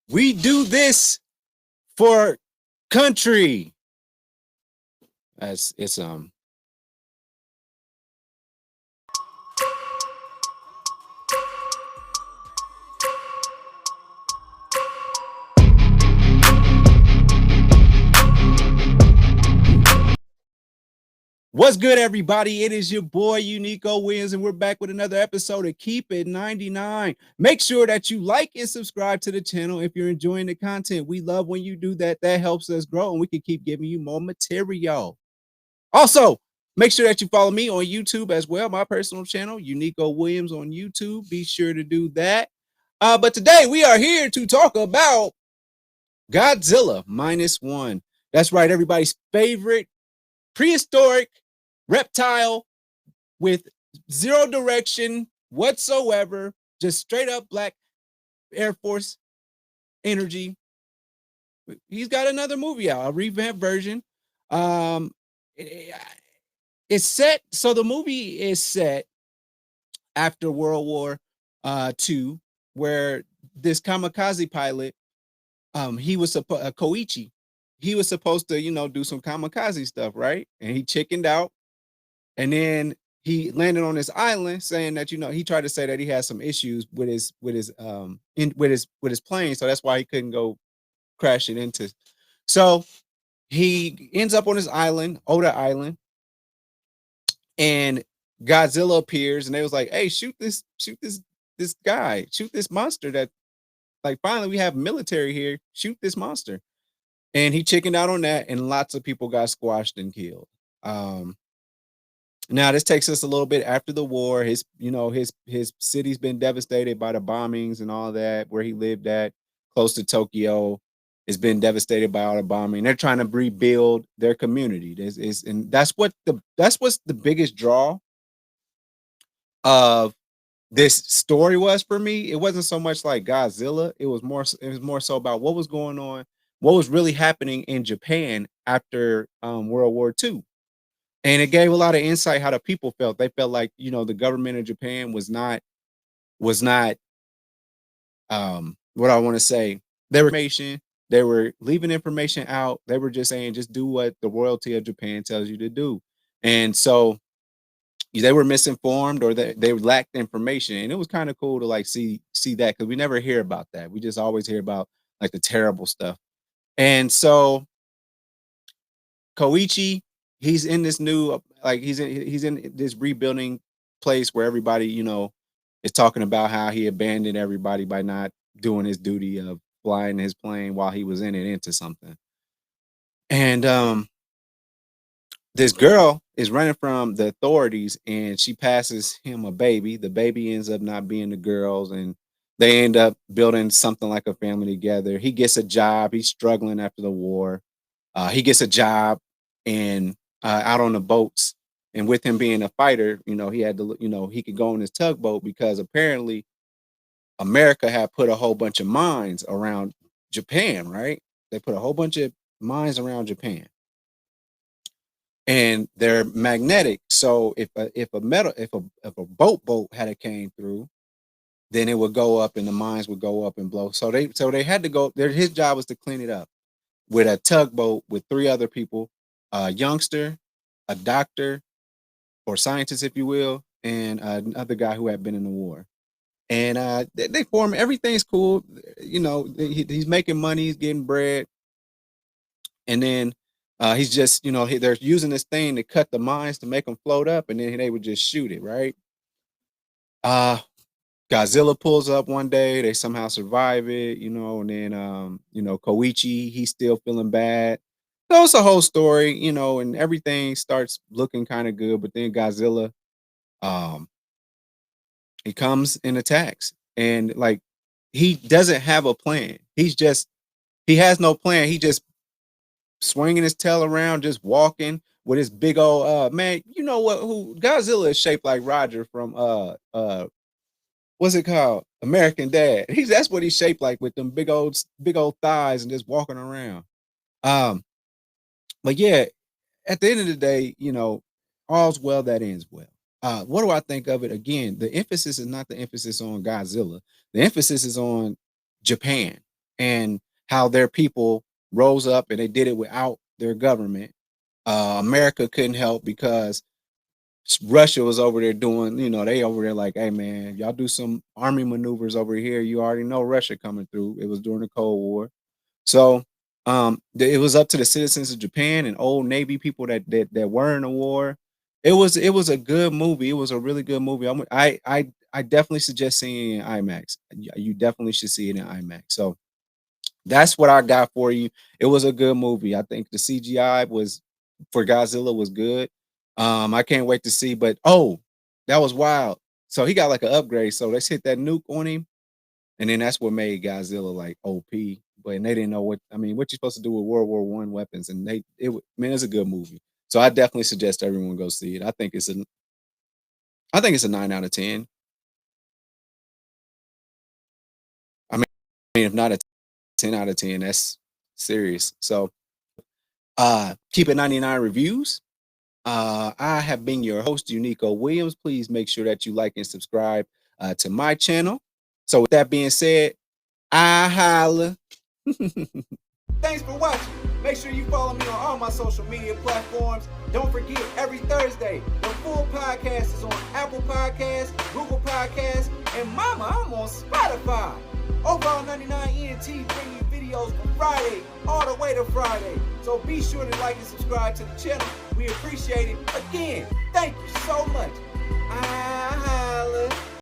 We do this for country. As it's What's good, everybody? It is your boy Uniqo Williams, and we're back with another episode of Keep It 99. Make sure that you like and subscribe to the channel if you're enjoying the content. We love when you do that. That helps us grow, and we can keep giving you more material. Also, make sure that you follow me on YouTube as well, my personal channel, Uniqo Williams on YouTube. Be sure to do that. But today we are here to talk about Godzilla -1. That's right, everybody's favorite prehistoric reptile with zero direction whatsoever, just straight up black Air Force energy. He's got another movie out, a revamped version. It's set, so the movie is set after World War II, where this kamikaze pilot, he was Koichi, he was supposed to, do some kamikaze stuff, right? And he chickened out, and then he landed on this island, saying that he tried to say that he had some issues with his plane, so that's why he couldn't go crash it into. So he ends up on this island, Oda Island, and Godzilla appears, and they was like, "Hey, shoot this guy, shoot this monster that, like, finally we have military here, shoot this monster." And he chickened out on that, and lots of people got squashed and killed. Now this takes us a little bit after the war. His city's been devastated by the bombings and all that. Where he lived at, close to Tokyo, has been devastated by all the bombing. They're trying to rebuild their community. And that's what's the biggest draw of this story was for me. It wasn't so much like Godzilla. It was more so about what was going on, what was really happening in Japan after World War II. And it gave a lot of insight how the people felt. They felt like, the government of Japan was not what I want to say. They were leaving information out. They were just saying, just do what the royalty of Japan tells you to do. And so they were misinformed, or they lacked information. And it was kind of cool to like see that, because we never hear about that. We just always hear about like the terrible stuff. And so Koichi, he's in this new, like, he's in this rebuilding place where everybody, is talking about how he abandoned everybody by not doing his duty of flying his plane while he was in it into something. And this girl is running from the authorities, and she passes him a baby. The baby ends up not being the girl's, and they end up building something like a family together. He gets a job. He's struggling after the war. He gets a job and out on the boats. And with him being a fighter, he had to, he could go on his tugboat, because apparently America had put a whole bunch of mines around Japan, right? They put a whole bunch of mines around Japan, and they're magnetic. So if a boat had it came through, then it would go up, and the mines would go up and blow. So they had to go there. His job was to clean it up with a tugboat with 3 other people, a youngster, a doctor or scientist, if you will, and another guy who had been in the war. And they form, everything's cool. He's making money, he's getting bread. And then he's just, they're using this thing to cut the mines to make them float up, and then they would just shoot it, right? Godzilla pulls up one day, they somehow survive it, and then Koichi, he's still feeling bad. So it's a whole story, and everything starts looking kind of good, but then Godzilla, um, he comes and attacks, and like, he doesn't have a plan. He has no plan. He just swinging his tail around, just walking with his big old man. You know what? Who Godzilla is shaped like Roger from what's it called? American Dad. That's what he's shaped like, with them big old thighs and just walking around. But yeah, at the end of the day, all's well that ends well. What do I think of it? Again, the emphasis is not the emphasis on Godzilla. The emphasis is on Japan and how their people rose up and they did it without their government. America couldn't help because Russia was over there doing, they over there like, hey man, y'all do some army maneuvers over here. You already know Russia coming through. It was during the Cold War. So it was up to the citizens of Japan and old Navy people that were in the war. It was a good movie. It was a really good movie. I definitely suggest seeing it in IMAX. You definitely should see it in IMAX. So that's what I got for you. It was a good movie. I think the CGI was for Godzilla was good. I can't wait to see, but that was wild. So he got like an upgrade. So let's hit that nuke on him. And then that's what made Godzilla like OP. But they didn't know what what you're supposed to do with World War One weapons. And it's a good movie. So I definitely suggest everyone go see it. I think it's a 9 out of 10. I mean, if not a 10 out of 10, that's serious. So keep it 99 reviews. I have been your host, Uniqo Williams. Please make sure that you like and subscribe to my channel. So with that being said, I holla. Thanks for watching. Make sure you follow me on all my social media platforms. Don't forget, every Thursday, the full podcast is on Apple Podcasts, Google Podcasts, and mama, I'm on Spotify. Overall 99 ENT bring you videos from Friday all the way to Friday. So be sure to like and subscribe to the channel. We appreciate it. Again, thank you so much.